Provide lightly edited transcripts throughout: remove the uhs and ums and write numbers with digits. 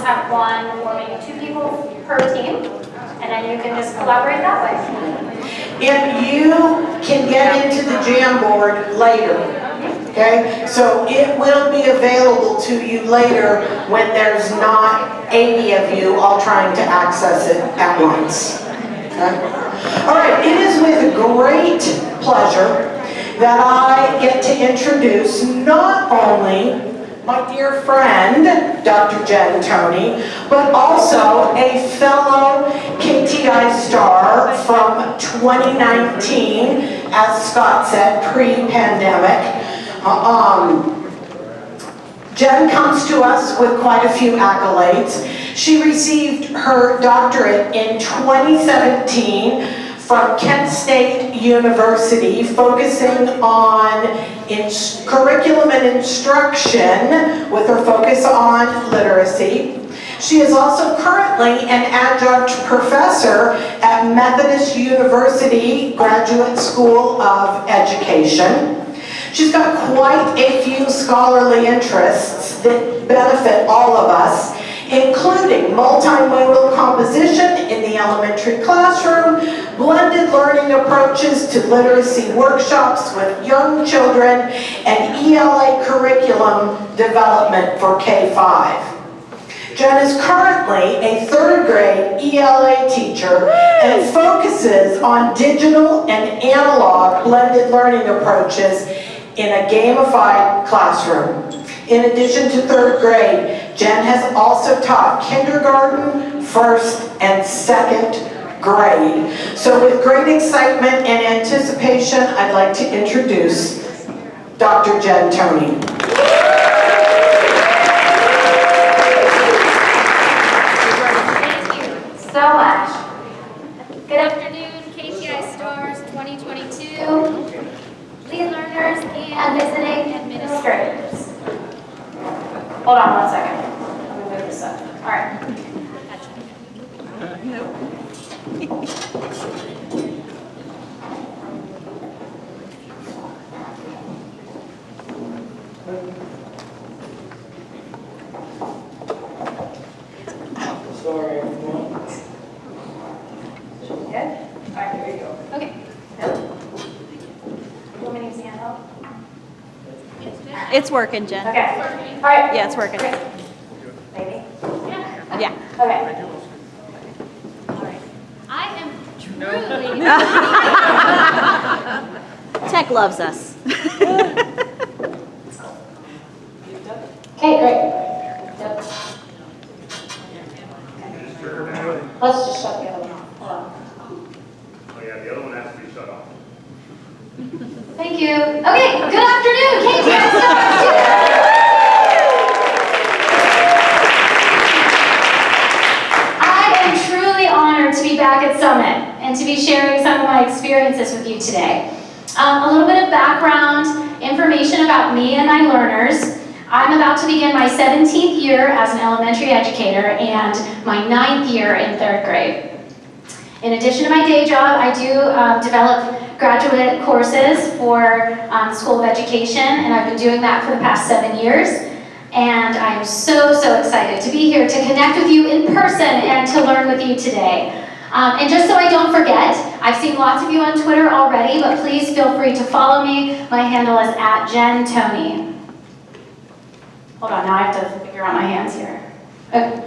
have one or maybe two people per team, and then you can just collaborate that way. And you can get into the Jamboard later, okay? So it will be available to you later when there's not 80 of you all trying to access it at once. Okay? All right, it is with great pleasure that I get to introduce not only my dear friend, Dr. Jen Toney, but also a fellow KTI star from 2019, as Scott said, pre-pandemic. Jen comes to us with quite a few accolades. She received her doctorate in 2017 from Kent State University, focusing on curriculum and instruction with her focus on literacy. She is also currently an adjunct professor at Methodist University Graduate School of Education. She's got quite a few scholarly interests that benefit all of us, including multimodal composition in the elementary classroom, blended learning approaches to literacy workshops with young children, and ELA curriculum development for K-5. Jen is currently a third grade ELA teacher and focuses on digital and analog blended learning approaches in a gamified classroom. In addition to third grade, Jen has also taught kindergarten, first, and second grade. So with great excitement and anticipation, I'd like to introduce Dr. Jen Toney. Thank you so much. Good afternoon, KTI Stars 2022, lead learners, and visiting administrators. Hold on 1 second. Let me move this up. All right. Sorry, everyone. Should be good? All right, here we go. Okay. You want me to use the handheld? It's working, Jen. Okay. All right. Yeah, it's working. Great. Maybe? Yeah. Okay. I am truly Tech loves us. Okay, great. Yep. Let's just shut the other one off. Hold on. Oh yeah, the other one has to be shut off. Thank you. Okay, good afternoon, KTI Stars. I am truly honored to be back at Summit and to be sharing some of my experiences with you today. A little bit of background information about me and my learners. I'm about to begin my 17th year as an elementary educator and my 9th year in third grade. In addition to my day job, I do develop graduate courses for the School of Education, and I've been doing that for the past 7 years. And I'm so excited to be here to connect with you in person and to learn with you today. And just so I don't forget, I've seen lots of you on Twitter already, but please feel free to follow me. My handle is @JenToney. Hold on, now I have to figure out my hands here. Okay.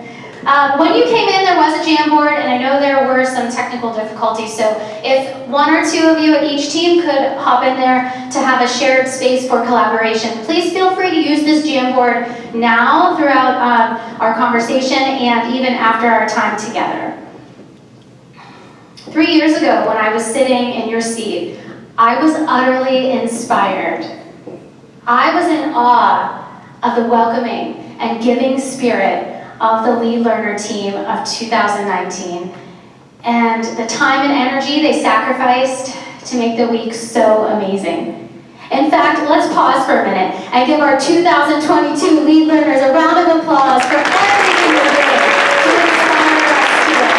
When you came in, there was a Jamboard, and I know there were some technical difficulties, so if one or two of you at each team could hop in there to have a shared space for collaboration, please feel free to use this Jamboard now throughout our conversation and even after our time together. 3 years ago, when I was sitting in your seat, I was utterly inspired. I was in awe of the welcoming and giving spirit of the lead learner team of 2019 and the time and energy they sacrificed to make the week so amazing. In fact, let's pause for a minute and give our 2022 lead learners a round of applause for everything they did to inspire us today.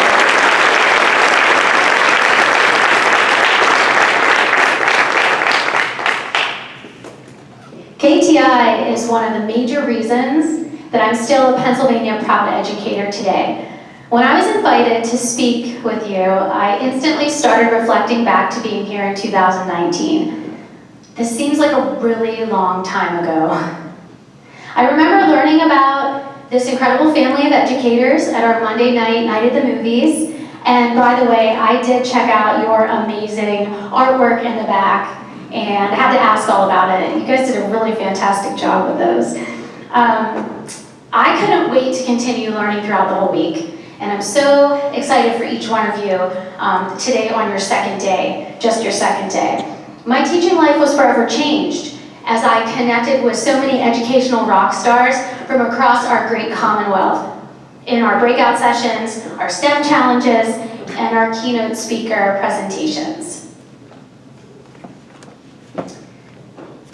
KTI is one of the major reasons that I'm still a Pennsylvania Proud Educator today. When I was invited to speak with you, I instantly started reflecting back to being here in 2019. This seems like a really long time ago. I remember learning about this incredible family of educators at our Monday night at the movies. And by the way, I did check out your amazing artwork in the back and had to ask all about it. You guys did a really fantastic job with those. I couldn't wait to continue learning throughout the whole week. And I'm so excited for each one of you today on your second day, just your second day. My teaching life was forever changed as I connected with so many educational rock stars from across our great Commonwealth in our breakout sessions, our STEM challenges, and our keynote speaker presentations.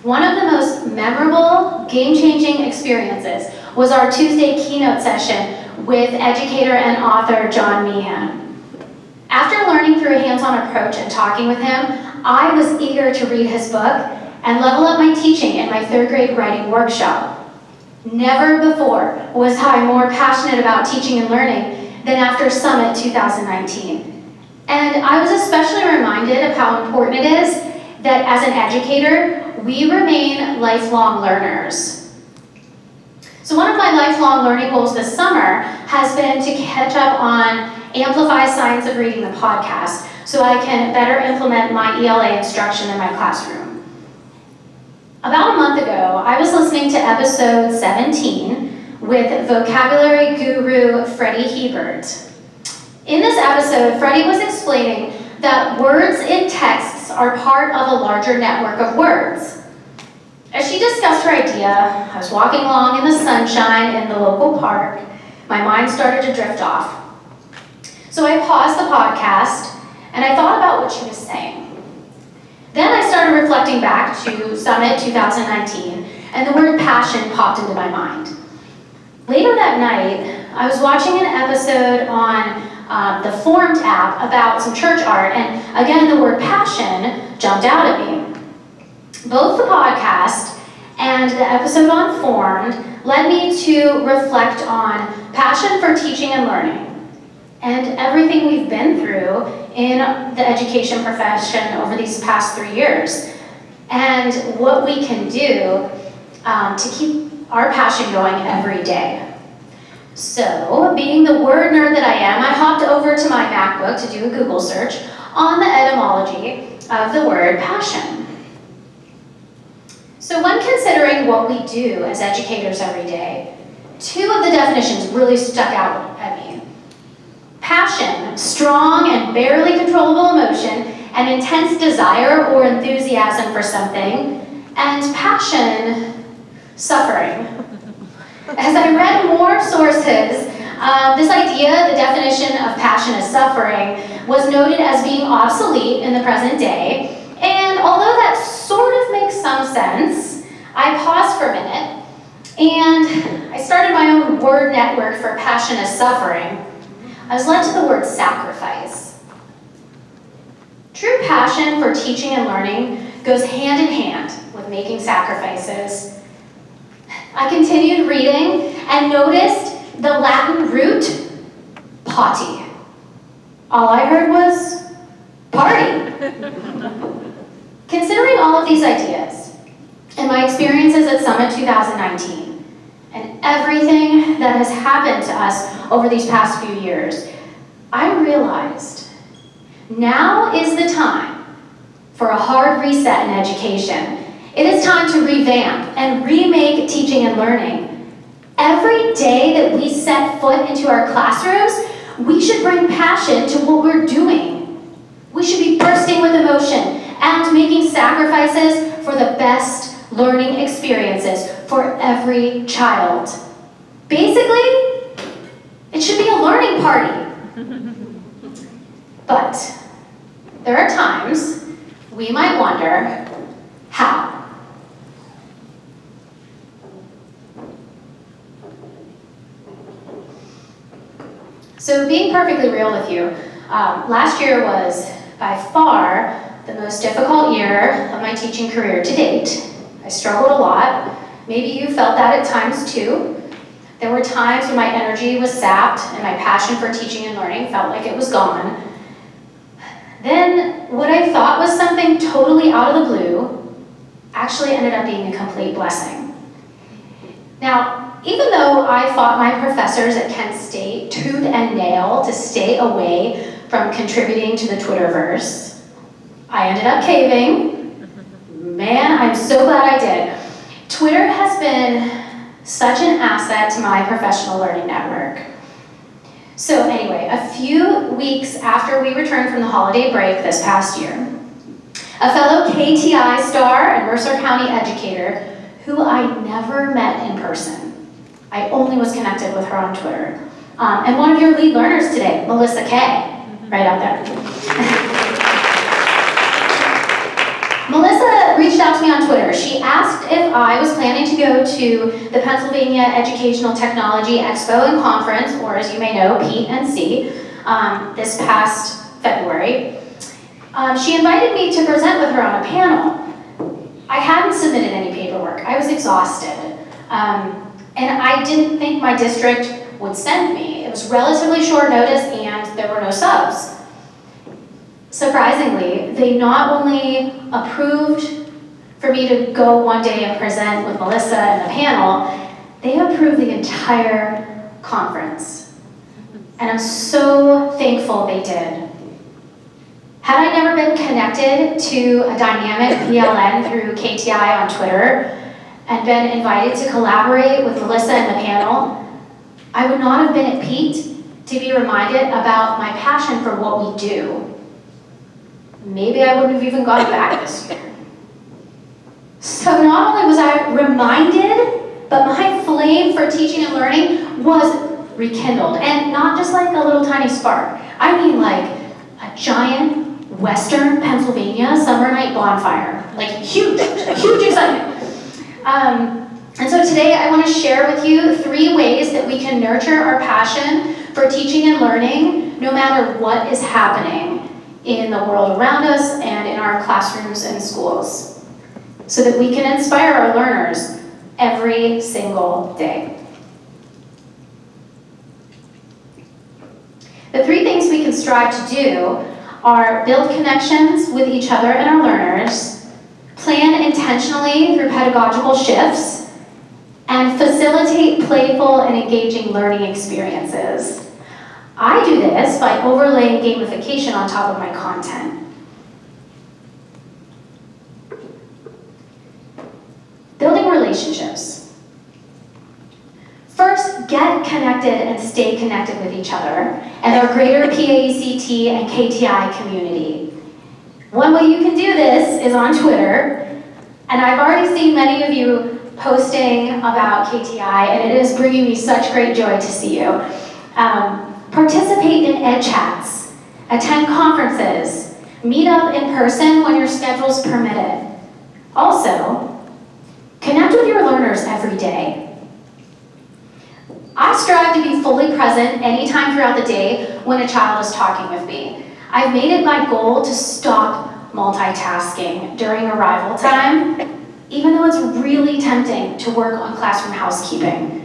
One of the most memorable, game-changing experiences was our Tuesday keynote session with educator and author John Meehan. After learning through a hands-on approach and talking with him, I was eager to read his book and level up my teaching in my third grade writing workshop. Never before was I more passionate about teaching and learning than after Summit 2019. And I was especially reminded of how important it is that as an educator, we remain lifelong learners. So one of my lifelong learning goals this summer has been to catch up on Amplify Science of Reading, the podcast, so I can better implement my ELA instruction in my classroom. About a month ago, I was listening to episode 17 with vocabulary guru Freddie Hebert. In this episode, Freddie was explaining that words in texts are part of a larger network of words. As she discussed her idea, I was walking along in the sunshine in the local park. My mind started to drift off. So I paused the podcast and I thought about what she was saying. Then I started reflecting back to Summit 2019, and the word passion popped into my mind. Later that night, I was watching an episode on the Formed app about some church art, and again, the word passion jumped out at me. Both the podcast and the episode on Formed led me to reflect on passion for teaching and learning, and everything we've been through in the education profession over these past 3 years, and what we can do to keep our passion going every day. So, being the word nerd that I am, I hopped over to my MacBook to do a Google search on the etymology of the word passion. So when considering what we do as educators every day, 2 of the definitions really stuck out at me. Passion, strong and barely controllable emotion, an intense desire or enthusiasm for something, and passion, suffering. As I read more sources, this idea, the definition of passion as suffering, was noted as being obsolete in the present day, and although that sort of makes some sense, I paused for a minute, and I started my own word network for passion as suffering. I was led to the word sacrifice. True passion for teaching and learning goes hand in hand with making sacrifices. I continued reading and noticed the Latin root, pati. All I heard was, party. Considering all of these ideas and my experiences at Summit 2019, and everything that has happened to us over these past few years, I realized now is the time for a hard reset in education. It is time to revamp and remake teaching and learning. Every day that we set foot into our classrooms, we should bring passion to what we're doing. We should be bursting with emotion and making sacrifices for the best learning experiences for every child. Basically, it should be a learning party. But there are times we might wonder, how? So being perfectly real with you, last year was by far the most difficult year of my teaching career to date. I struggled a lot. Maybe you felt that at times too. There were times when my energy was sapped and my passion for teaching and learning felt like it was gone. Then what I thought was something totally out of the blue actually ended up being a complete blessing. Now, even though I fought my professors at Kent State tooth and nail to stay away from contributing to the Twitterverse, I ended up caving. Man, I'm so glad I did. Twitter has been such an asset to my professional learning network. So anyway, a few weeks after we returned from the holiday break this past year, a fellow KTI star and Mercer County educator who I never met in person, I only was connected with her on Twitter, and one of your lead learners today, Melissa Kay, right out there. Melissa reached out to me on Twitter. She asked if I was planning to go to the Pennsylvania Educational Technology Expo and Conference, or as you may know, P&C, this past February. She invited me to present with her on a panel. I hadn't submitted any paperwork. I was exhausted. And I didn't think my district would send me. It was relatively short notice and there were no subs. Surprisingly, they not only approved for me to go one day and present with Melissa and the panel, they approved the entire conference. And I'm so thankful they did. Had I never been connected to a dynamic PLN through KTI on Twitter and been invited to collaborate with Melissa and the panel, I would not have been at Pete to be reminded about my passion for what we do. Maybe I wouldn't have even gone back this year. So not only was I reminded, but my flame for teaching and learning was rekindled. And not just like a little tiny spark. I mean like a giant Western Pennsylvania summer night bonfire. Like huge, huge excitement. And so today I want to share with you 3 ways that we can nurture our passion for teaching and learning no matter what is happening in the world around us and in our classrooms and schools, so that we can inspire our learners every single day. The 3 things we can strive to do are build connections with each other and our learners, plan intentionally through pedagogical shifts, and facilitate playful and engaging learning experiences. I do this by overlaying gamification on top of my content. Building relationships. First, get connected and stay connected with each other and our greater PAECT and KTI community. One way you can do this is on Twitter, and I've already seen many of you posting about KTI, and it is bringing me such great joy to see you. Participate in ed chats, attend conferences, meet up in person when your schedules permit it. Also, connect with your learners every day. I strive to be fully present anytime throughout the day when a child is talking with me. I've made it my goal to stop multitasking during arrival time, even though it's really tempting to work on classroom housekeeping.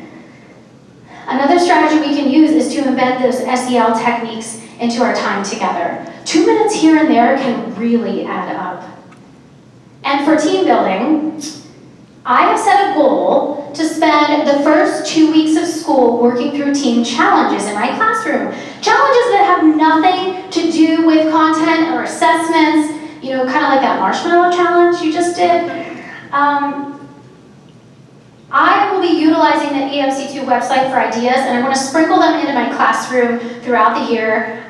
Another strategy we can use is to embed those SEL techniques into our time together. 2 minutes here and there can really add up. And for team building, I have set a goal to spend the first 2 weeks of school working through team challenges in my classroom. Challenges that have nothing to do with content or assessments, you know, kind of like that marshmallow challenge you just did. I will be utilizing the EMC2 website for ideas, and I want to sprinkle them into my classroom throughout the year.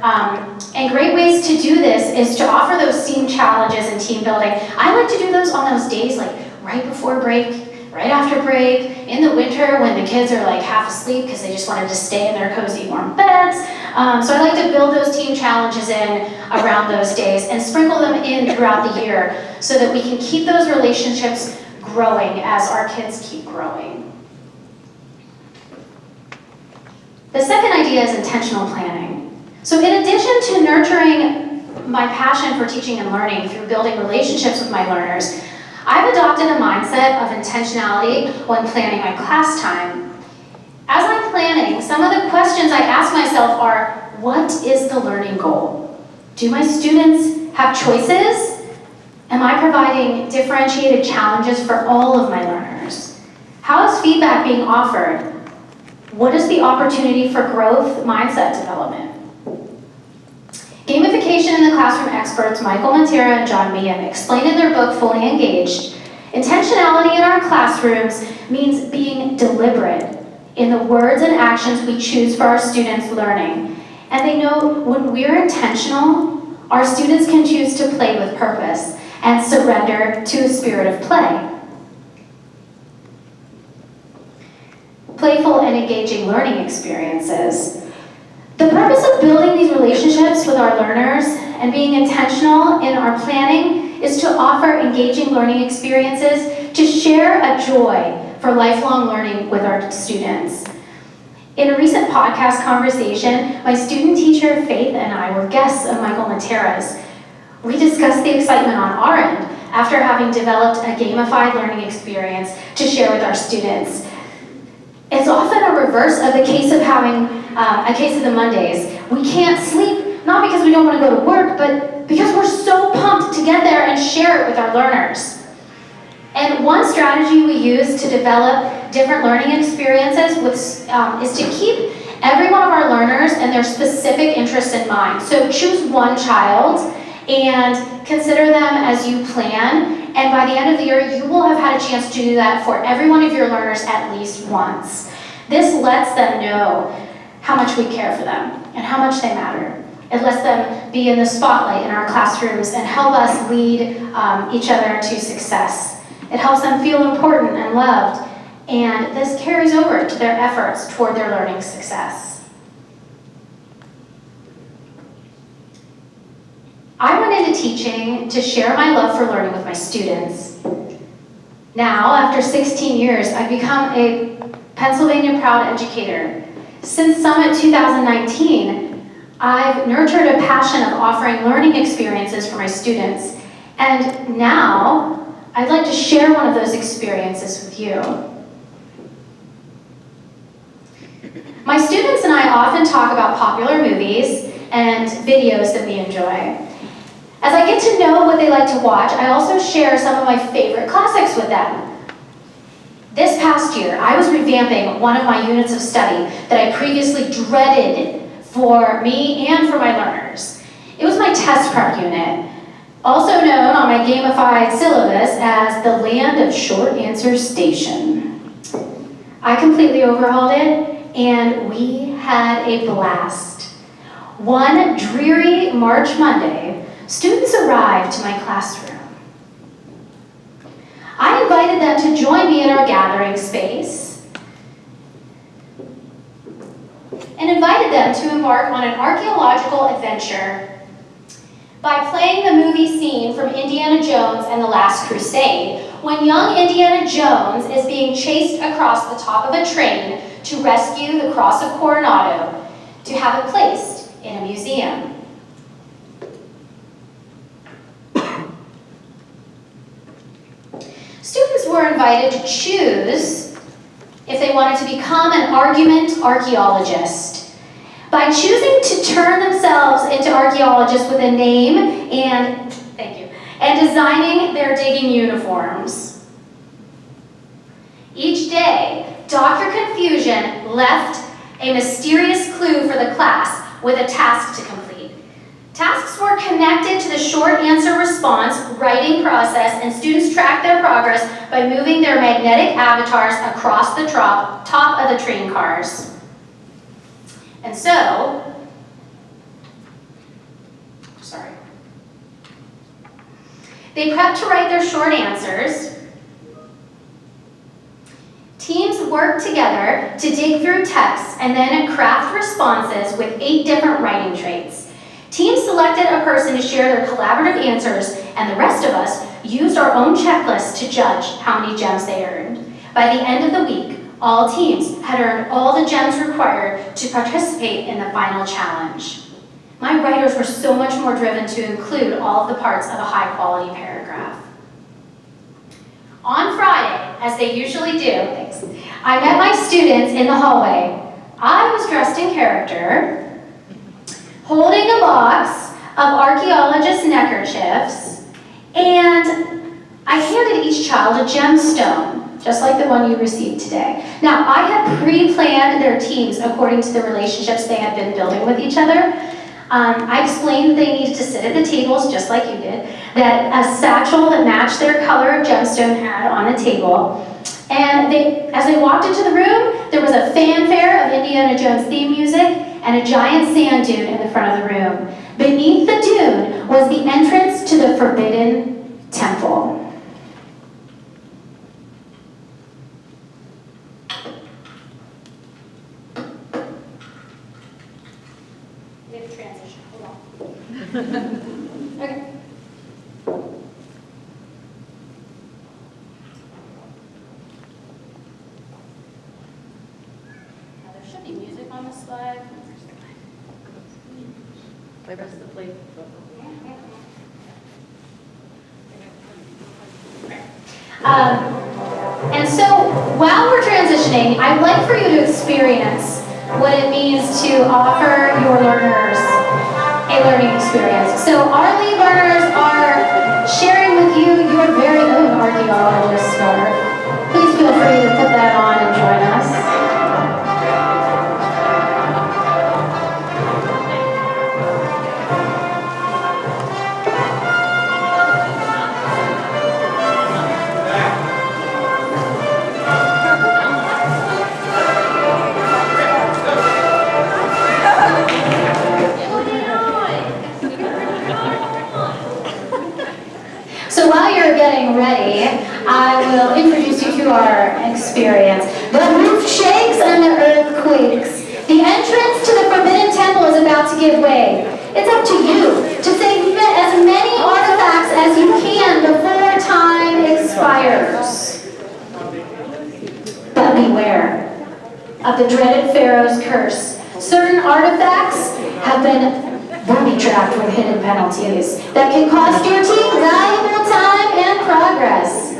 And great ways to do this is to offer those team challenges and team building. I like to do those on those days, like right before break, right after break, in the winter when the kids are like half asleep because they just wanted to stay in their cozy warm beds. So I like to build those team challenges in around those days and sprinkle them in throughout the year so that we can keep those relationships growing as our kids keep growing. The second idea is intentional planning. So in addition to nurturing my passion for teaching and learning through building relationships with my learners, I've adopted a mindset of intentionality when planning my class time. As I'm planning, some of the questions I ask myself are, what is the learning goal? Do my students have choices? Am I providing differentiated challenges for all of my learners? How is feedback being offered? What is the opportunity for growth mindset development? Gamification in the Classroom experts Michael Montera and John Meehan explain in their book, Fully Engaged, intentionality in our classrooms means being deliberate in the words and actions we choose for our students' learning. And they know when we're intentional, our students can choose to play with purpose and surrender to a spirit of play. Playful and engaging learning experiences. The purpose of building these relationships with our learners and being intentional in our planning is to offer engaging learning experiences to share a joy for lifelong learning with our students. In a recent podcast conversation, my student teacher Faith and I were guests of Michael Montera's. We discussed the excitement on our end after having developed a gamified learning experience to share with our students. It's often a reverse of the case of having a case of the Mondays. We can't sleep, not because we don't want to go to work, but because we're so pumped to get there and share it with our learners. And one strategy we use to develop different learning experiences is to keep every one of our learners and their specific interests in mind. So choose one child and consider them as you plan. And by the end of the year, you will have had a chance to do that for every one of your learners at least once. This lets them know how much we care for them and how much they matter. It lets them be in the spotlight in our classrooms and help us lead each other to success. It helps them feel important and loved, and this carries over to their efforts toward their learning success. I went into teaching to share my love for learning with my students. Now, after 16 years, I've become a Pennsylvania Proud Educator. Since Summit 2019, I've nurtured a passion of offering learning experiences for my students, and now I'd like to share one of those experiences with you. My students and I often talk about popular movies and videos that we enjoy. As I get to know what they like to watch, I also share some of my favorite classics with them. This past year, I was revamping one of my units of study that I previously dreaded for me and for my learners. It was my test prep unit, also known on my gamified syllabus as the Land of Short Answer Station. I completely overhauled it, and we had a blast. One dreary March Monday, students arrived to my classroom. I invited them to join me in our gathering space and invited them to embark on an archaeological adventure by playing the movie scene from Indiana Jones and the Last Crusade, when young Indiana Jones is being chased across the top of a train to rescue the Cross of Coronado to have it placed in a museum. Students were invited to choose if they wanted to become an argument archaeologist by choosing to turn themselves into archaeologists with a name and, designing their digging uniforms. Each day, Dr. Confusion left a mysterious clue for the class with a task to complete. Tasks were connected to the short answer response writing process, and students tracked their progress by moving their magnetic avatars across the top of the train cars. And so, they prepped to write their short answers. Teams worked together to dig through texts and then craft responses with 8 different writing traits. Teams selected a person to share their collaborative answers, and the rest of us used our own checklist to judge how many gems they earned. By the end of the week, all teams had earned all the gems required to participate in the final challenge. My writers were so much more driven to include all of the parts of a high-quality paragraph. On Friday, as they usually do, I met my students in the hallway. I was dressed in character, holding a box of archaeologist neckerchiefs, and I handed each child a gemstone, just like the one you received today. Now, I had pre-planned their teams according to the relationships they had been building with each other. I explained that they needed to sit at the tables, just like you did, that a satchel that matched their color of gemstone had on the table. And as they walked into the room, there was a fanfare of Indiana Jones theme music and a giant sand dune in the front of the room. Beneath the dune was the entrance to the Forbidden Temple. We have a transition, hold on. Okay. Now there should be music on the slide. And so while we're transitioning, I'd like for you to experience what it means to offer your learners a learning experience. So our lead learners are sharing with you your very own archaeologist scarf. Please feel free to put that on and join us. So while you're getting ready, I will introduce you to our experience. The roof shakes and the earth quakes. The entrance to the Forbidden Temple is about to give way. It's up to you to save as many artifacts as you can before time expires. But beware of the dreaded Pharaoh's curse. Certain artifacts have been booby-trapped with hidden penalties that can cost your team valuable time and progress.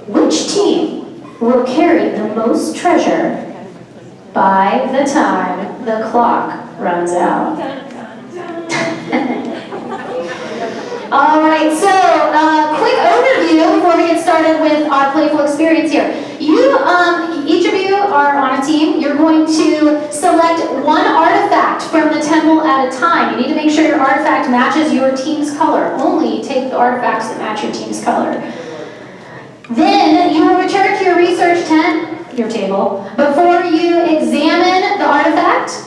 Which team will carry the most treasure by the time the clock runs out? All right, so quick overview before we get started with our playful experience here. Each of you are on a team. You're going to select one artifact from the temple at a time. You need to make sure your artifact matches your team's color. Only take the artifacts that match your team's color. Then you will return to your research tent, your table, before you examine the artifact